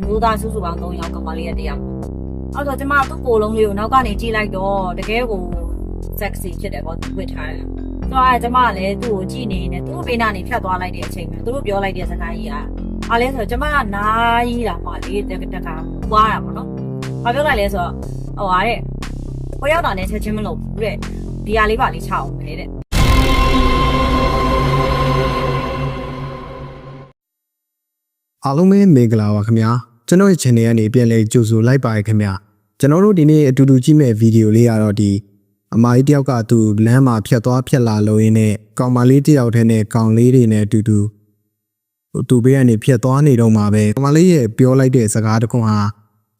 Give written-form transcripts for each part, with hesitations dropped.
မျိုးသားစုစုပေါင်း3ယောက်ကမလေးရတယောက်အဲ့တော့ကျမသူ့ကိုယ်လုံးလေးကိုနောက်ကနေကြည့်လိုက်တော့တကယ်ကို sexy ဖြစ်တယ်ပေါ့သူဝတ်ထားတယ်ဆိုတော့ကျမကလည်းသူ့ကိုကြည့်နေနေသူ့ဘေးနားနေဖြတ်သွားလိုက်တဲ့အချိန်မှာသူတို့ပြောလိုက်တဲ့စကားကြီးကအားလဲဆိုတော့ကျမကနားကြီးတာမှလေတက်ကပွားတာပေါ့နော်ဘာပြောလိုက်လဲဆိုတော့ဟိုဟာတဲ့ကိုရောက်တာနဲ့ချက်ချင်းမလုပ်ဘူးတဲ့ဒီဟာလေးပါလေးချအောင်ပဲတဲ့အားလုံးပဲမင်္ဂလာပါခင်ဗျာကျွန်တော်ရဲ့ channel ကနေပြန်လည်ကြိုဆိုလိုက်ပါရခင်ဗျာကျွန်တော်တို့ဒီနေ့အတူတူကြည့်မဲ့ဗီဒီယိုလေးကတော့ဒီအမကြီးတယောက်ကသူလမ်းမှာဖြတ်သွားဖြတ်လာလို့ရင်းနဲ့ကောင်မလေးတယောက်တည်းနဲ့ကောင်လေးတွေနဲ့အတူတူသူဘေးကနေဖြတ်သွားနေတော့မှာပဲကောင်မလေးရဲ့ပြောလိုက်တဲ့စကားတစ်ခုဟ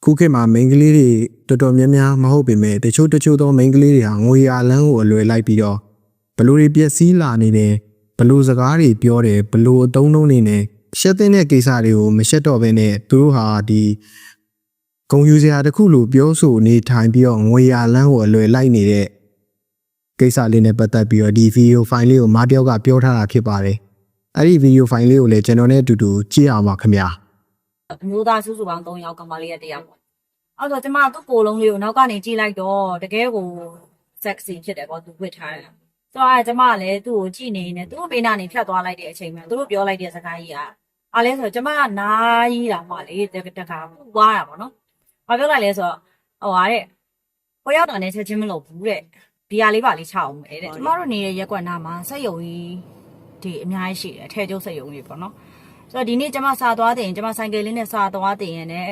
ာခုခေတ်မှာမိန်းကလေးတွေတော်တော်များများမဟုတ်ပေမဲ့တချို့သောမိန်းကလေးတွေဟာငွေရလန်းကိုအလွယ်လိုက်ပြီးတော့ဘလို့တွေပျက်စီးလာနေတယ်ဘလို့စကားတွေပြောတယ်ဘလို့အသုံးလုံးနေနေရှက်တဲ့ကိစ္စတွေကိုမရှက်တော့ဘဲနဲ့သူတို့ဟာဒီဂုံယူစရာတစ်ခုလိုပြောဆိုနေထိုင်ပြီးတော့ငွေရလန်းကိုအလွယ်လိုက်နေတဲ့ကိစ္စလေးနဲ့ပတ်သက်ပြီးတော့ဒီဗီဒီယိုဖိုင်လေးကိုမတယောက်ကပြောထားတာဖြစ်ပါတယ်။အဲ့ဒီဗီဒီယိုဖိုင်လေးကိုလည်းကျွန်တော်နဲ့အတူတူကြည့်အောင်ပါခင်ဗျာ။မျိုးသားစုစုပေါင်း3ယောက်ကမလေးရတယောက်ပေါ့။အဲ့တော့ကျမသူ့ကိုယ်လုံးလေးကိုနောက်ကနေကြည့်လိုက်တော့တကယ်ကို sexy ဖြစ်တယ်ပေါ့သူဝတ်ထားတယ်။ဆိုတော့ကျမကလည်းသူ့ကိုကြည့်နေနေသူ့ဘေးနားနေဖြတ်သွားလိုက်တဲ့အချိန်မှာသူတို့ပြောလိုက်တဲ့စကားကြီးကအားလဲဆိုတော့ကျမကနားကြီးတာမှလေတက်ကပွားတာပေါ့နော်။ဘာပြောလိုက်လဲဆိုတော့ဟိုဟာတဲ့ကိုရောက်တာနဲ့ချက်ချင်းမလုပ်ဘူးတဲ့ဒီဟာလေးပါလေးချအောင်ပဲတဲ့ကျမတို့နေတဲ့ရက်ကွက်နားမှာစက်ယုံကြီးဒီအများကြီးရှိတယ်ထဲကျုပ်စက်ယုံကြီးပေါ့နော်ဆိုတော့ဒီနေ့ကျမစာသွားတင်ကျမဆိုင်ကယ်လေးနဲ့စာသွားတင်ရင်လည်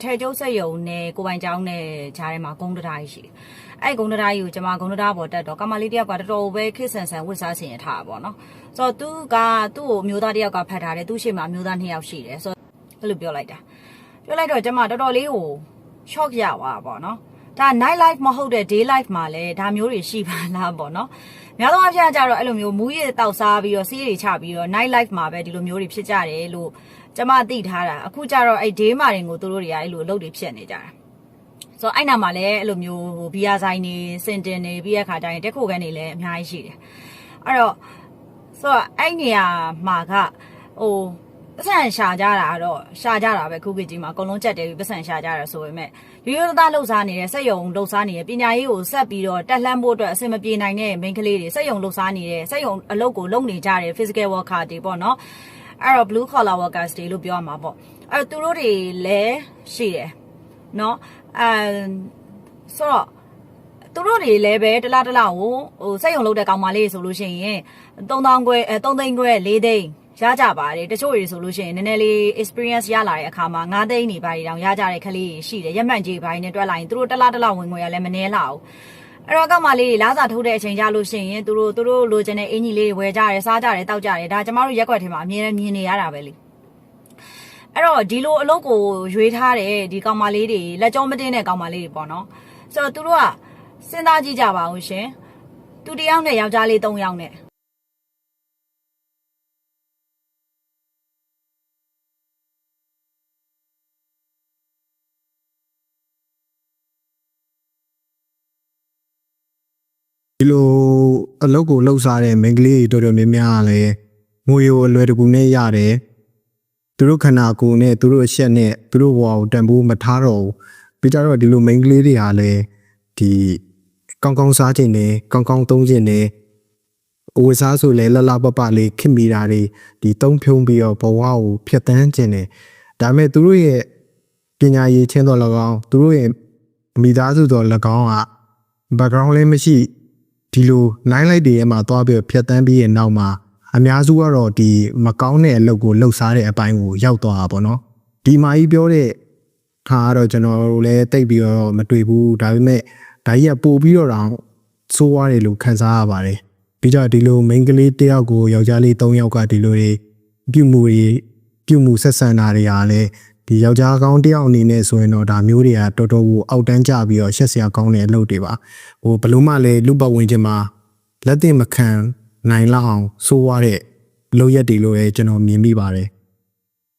းထဲကျုပ်စက်ယုံနဲ့ကိုပိုင်ကျောင်းနဲ့ဂျားထဲမှာဂုံတရာကြီးရှိတယ်အဲ့ဂုံတရာကြီးကိုကျမဂုံတရာပေါ်တက်တော့ကမလေးတယောက်ကတော်တော်ပဲခစ်ဆန်ဆန်ဝတ်စားဆင်ရထားပါပေါ့နော်ဆိုတော့သူ့ကိုအမျိုးသားတယောက်ကဖတ်ထားတယ်သူ့ရှေ့မှာအမျိုးသား2ယောက်ရှိတယ်ဆိုတော့အဲ့လိုပြောလိုက်တော့ကျမတော်တော်လေးကို shock ရသွားပါပေါ့နော်ဒါ night life မဟုတ်တဲ့ day life မှာလည်းဒါမျိုးတွေရှိပါလားပေါ့နော်များသောအားဖြင့်ကျတော့အဲ့လိုမျိုးမူးရည်တောက်စားပြီးတော့စီးတွေချပြီးတော့ night life မှာပဲဒီလိုမျိုးတွေဖြစ်ကြတယ်လို့ကျမသိထားတာအခုကျတော့အဲ့ day မှာတွေကိုသူတို့တွေကအဲ့လိုအလုပ်တွေဖြစ်နေကြတာဆိုတော့အဲ့နာမှာလည်းအဲ့လိုမျိုးဘီယာဆိုင်နေစင်တင်နေပြီးတဲ့ခါကျရင်တက်ခိုခန်းနေလည်းအများကြီးရှိတယ်အဲ့တော့ဆိုတော့အဲ့နေရာမှာကဟိုပတ်စံရှာကြတာတော့ရှာကြတာပဲခုခေတ်ကြီးမှာအကုန်လုံးကြက်တယ်ပြီးပတ်စံရှာကြတာဆိုပေမဲ့ရိုးရိုးသားလှုပ်ရှားနေတဲ့စက်ယုံလှုပ်ရှားနေတဲ့ပညာရေးကိုဆက်ပြီးတော့တက်လှမ်းဖို့အတွက်အဆင်မပြေနိုင်တဲ့မိန်းကလေးတွေစက်ယုံလှုပ်ရှားနေတဲ့စက်ယုံအလုပ်ကိုလုပ်နေကြတဲ့ physical worker တွေပေါ့နော်အဲ့တော့ blue collar workers တွေလို့ပြောရမှာပေါ့အဲ့သူတို့တွေလည်းရှိတယ်နော်ဆိုတော့သူတို့တွေလည်းပဲတလားကိုဟိုစက်ယုံလုပ်တဲ့ကောင်မလေးဆိုလို့ရှိရင်3000ခွဲ3သိန်းခွဲ4သိန်းရကြပါတယ်တချို့တွေဆိုလို့ရှိရင်နည်းနည်းလေး experience ရလာတဲ့အခါမှာ9သိန်းနေပါတွေတောင်ရကြတဲ့ကလေးတွေရှိတယ်ရက်မှန်ကြီးပိုင်းနဲ့တွက်လိုက်ရင်သူတို့တလားဝင်ငွေရလည်းမနှဲလာဘူးအဲ့တော့ကမလေးတွေလားစာထုတ်တဲ့အချိန်ကြလို့ရှိရင်သူတို့လိုချင်တဲ့အင်ကြီးလေးတွေဝယ်ကြတယ်စားကြတယ်တောက်ကြတယ်ဒါကျမတို့ရက်ွက်ထဲမှာအမြဲတမ်းမြင်နေရတာပဲလေအဲ့တော့ဒီလိုအလုပ်ကိုရွေးထားတဲ့ဒီကောင်မလေးတွေလက်ကြောမတင်းတဲ့ကောင်မလေးတွေပေါ့နော်ဆိုတော့သူတို့ကစဉ်းစားကြည့်ကြပါဦးရှင်သူတယောက်နဲ့ယောက်ျားလေး3ယောက်နဲ့ဒီလိုအလုပ်ကိုလှုပ်ရှားတဲ့မိန်းကလေးတွေတော်တော်များများလည်းငွေကိုအလွယ်တကူနဲ့ရတယ်သူတို့ခန္ဓာကိုယ်နဲ့သူတို့အချက်နဲ့သူတို့ဘဝကိုတန်ဖိုးမထားတော့ဘူးပြီးကြတော့ဒီလိုမိန်းကလေးတွေဟာလည်းဒီကောင်းစားခြင်းနဲ့ကောင်းသုံးခြင်းနဲ့အဝတ်စားဆိုလဲလှပလေးခင်မိတာတွေဒီသုံးဖြုံးပြီးတော့ဘဝကိုဖျက်ဆီးခြင်းနဲ့ဒါပေမဲ့သူတို့ရဲ့ပညာရည်ချင်းတော်၎င်းသူတို့ရဲ့မိသားစုတော်၎င်းက background လည်းမရှိဒီလို night light တွေထဲမှာသွားပြီးဖြတ်တန်းပြီးရဲ့နောက်မှာအများစုကတော့ဒီမကောင်းတဲ့အလုပ်ကိုလှုပ်ရှားတဲ့အပိုင်းကိုရောက်သွားတာပေါ့နော်ဒီမာကြီးပြောတဲ့ခါကတော့ကျွန်တော်တို့လည်းတိတ်ပြီးတော့မတွေ့ဘူးဒါပေမဲ့ဒါကြီးကပို့ပြီးတော့တောင်ဆိုးွားတယ်လို့ခံစားရပါတယ်ပြီးတော့ဒီလိုမိန်းကလေးတယောက်ကိုယောက်ျားလေး3ယောက်ကဒီလိုတွေပြုမှုဆက်ဆံတာတွေဟာလည်းဒီယောက်ျားကောင်းတယောက်အနေနဲ့ဆိုရင်တော့ဒါမျိုးတွေကတော်တော်ကိုအောက်တန်းကျပြီးတော့ရှက်စရာကောင်းတဲ့အလုပ်တွေပါဟိုဘလို့မှလည်းလူပတ်ဝင်ခြင်းမှာလက်တင်မခံနိုင်လောက်အောင်ဆိုးွားတဲ့လုပ်ရက်တွေလို့လည်းကျွန်တော်မြင်မိပါတယ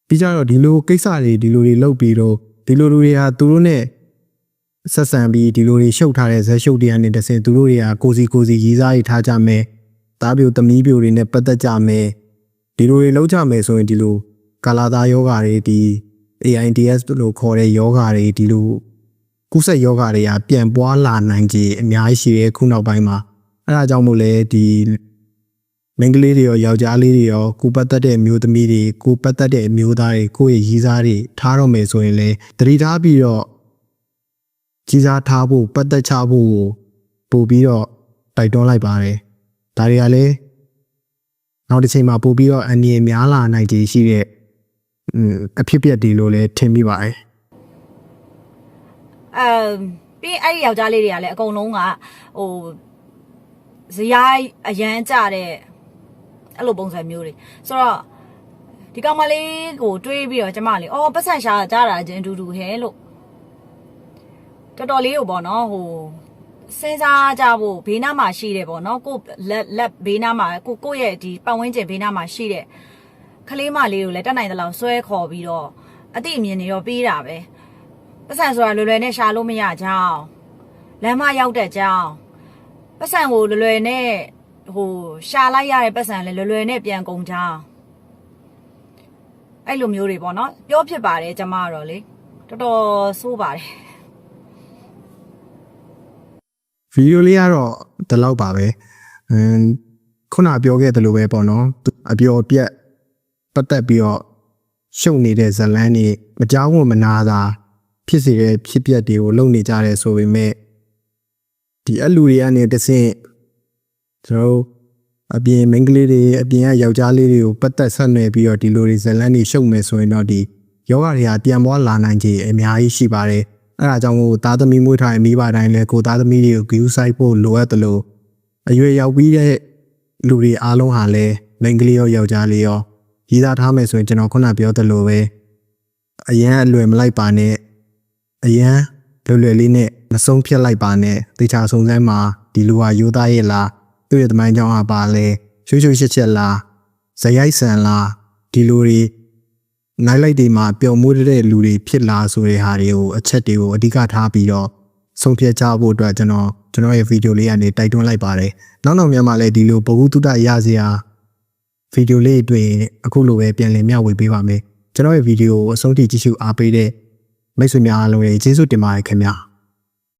်ပြီးကြတော့ဒီလိုကိစ္စတွေဒီလိုတွေလုပ်ပြီးတော့ဒီလိုလူတွေဟာသူတို့နဲ့ဆက်ဆံပြီးဒီလိုတွေရှုပ်ထားတဲ့ဇက်ရှုပ်တွေကနေတဆင်သူတို့တွေကကိုစီရေးစားရထားကြမယ်သားပြိုသမီးပြိုတွေနဲ့ပတ်သက်ကြမယ်ဒီလိုတွေလုပ်ကြမယ်ဆိုရင်ဒီလိုကာလာသားယောဂါတွေဒီ AIDS လို့ခေါ်တဲ့ယောဂါတွေဒီလိုကုသယောဂါတွေကပြန်ပွားလာနိုင်ခြေအများကြီးရှိတယ်ခုနောက်ပိုင်းမှာအဲဒါကြောင့်မို့လဲဒီမိန်းကလေးတွေရောယောက်ျားလေးတွေရောကိုပတ်သက်တဲ့အမျိုးသမီးတွေကိုပတ်သက်တဲ့အမျိုးသားတွေကိုယ့်ရဲ့ရည်စားတွေထားတော့မယ်ဆိုရင်လေတတိထားပြီးတော့ကြီးစားထားဖို့ပတ်သက်ချဖို့ပို့ပြီးတော့တိုက်တွန်းလိုက်ပါတယ်ဒါတွေကလည်းနောက်တစ်ချိန်မှာပို့ပြီးတော့အန္တရာယ်များလာနိုင်ခြေရှိတဲ့အဖြစ်အပျက်တွေလို့လည်းထင်မိပါတယ်ပြီးအဲ့ဒီယောက်ျားလေးတွေကလည်းအကုန်လုံးကဟိုဇရိုက်အရန်ကြတဲ့အဲ့လိုပုံစံမျိုးတွေဆိုတော့ဒီကောင်မလေးကိုတွေးပြီးတော့ကျမလေးပတ်စံရှာကြတာချင်းတူတူဟဲလို့တော်တော်လေးကိုပေါ့နော်ဟိုစဉ်းစားကြဖို့ဘေးနားမှာရှိတယ်ပေါ့နော်ကိုလက်ဘေးနားမှာကိုရဲ့ဒီပတ်ဝန်းကျင်ဘေးနားမှာရှိတဲ့ကလေးမလေးကိုလည်းတက်နိုင်တဲ့လောက်ဆွဲခေါ်ပြီးတော့အတိအမြင်တွေရောပေးတာပဲပတ်စံဆိုတာလွယ်လွယ်နဲ့ရှာလို့မရကြအောင်လမ်းမရောက်တဲ့ကြောင်းပတ်စံကိုလွယ်လွယ်နဲ့ဟိုရှာလိုက်ရတဲ့ပတ်စံလည်းလွယ်လွယ်နဲ့ပြန်ကုန်ကြောင်းအဲ့လိုမျိုးတွေပေါ့နော်ပြောဖြစ်ပါတယ်ကျမကတော့လေတော်တော်ဆိုးပါတယ်ဗီဒီယိုလေးကတော့ဒီလောက်ပါပဲခုနပြောခဲ့သလိုပဲပေါ့နော်အပျော်ပြက်ပတ်သက်ပြီးတော့ရှုပ်နေတဲ့ဇလန်းတွေမကြောက်မနာတာဖြစ်စေတဲ့ဖြစ်ပျက်တွေကိုလုပ်နေကြတယ်ဆိုပေမဲ့ဒီအလူတွေကနေတဆင့်ကျွန်တော်အပြင်မိန်းကလေးတွေအပြင်ကယောက်ျားလေးတွေကိုပတ်သက်ဆက်နွယ်ပြီးတော့ဒီလိုတွေဇလန်းတွေရှုပ်မယ်ဆိုရင်တော့ဒီယောဂတွေကပြန်ပွားလာနိုင်ခြေအများကြီးရှိပါတယ်အဲဒါကြောင့်ကိုသားသမီးမွေးထားတဲ့မိဘတိုင်းလည်းကိုသားသမီးတွေကိုဂရုစိုက်ဖို့လိုအပ်တယ်လို့အရွယ်ရောက်ပြီးတဲ့လူတွေအားလုံးဟာလည်းမိန်းကလေးရောယောက်ျားလေးရောရည်သားထားမယ်ဆိုရင်ကျွန်တော်ခုနပြောသလိုပဲအရန်အလွယ်မလိုက်ပါနဲ့အရန်လွယ်လွယ်လေးနဲ့မဆုံးဖြတ်လိုက်ပါနဲ့တေချာစုံစမ်းမှာဒီလူဟာရိုးသားရဲ့လားသူ့ရဲ့သမိုင်းကြောင်းဟာပါလဲရှုပ်ရှုပ်ရှက်ရှက်လားဇယိုက်ဆန်လားဒီလူတွေနိုင်လိုက်တွေမှာပျော်မွေးတဲ့လူတွေဖြစ်လာဆိုတဲ့ဟာတွေကိုအချက်တွေကိုအဓိကထားပြီးတော့ဆုံးဖြတ်ကြဖို့အတွက်ကျွန်တော်ရဲ့ဗီဒီယိုလေးကနေတိုက်တွန်းလိုက်ပါတယ်နောက်မြန်မာလည်းဒီလိုဘဝတုဒ္ဒရစရာဗီဒီယိုလေးတွေ့အခုလိုပဲပြန်လည်မျှဝေပေးပါမယ်ကျွန်တော်ရဲ့ဗီဒီယိုကိုအဆုံးထိကြည့်ရှုအားပေးတဲ့မိတ်ဆွေများအားလုံးလည်းကျေးဇူးတင်ပါတယ်ခင်ဗျာ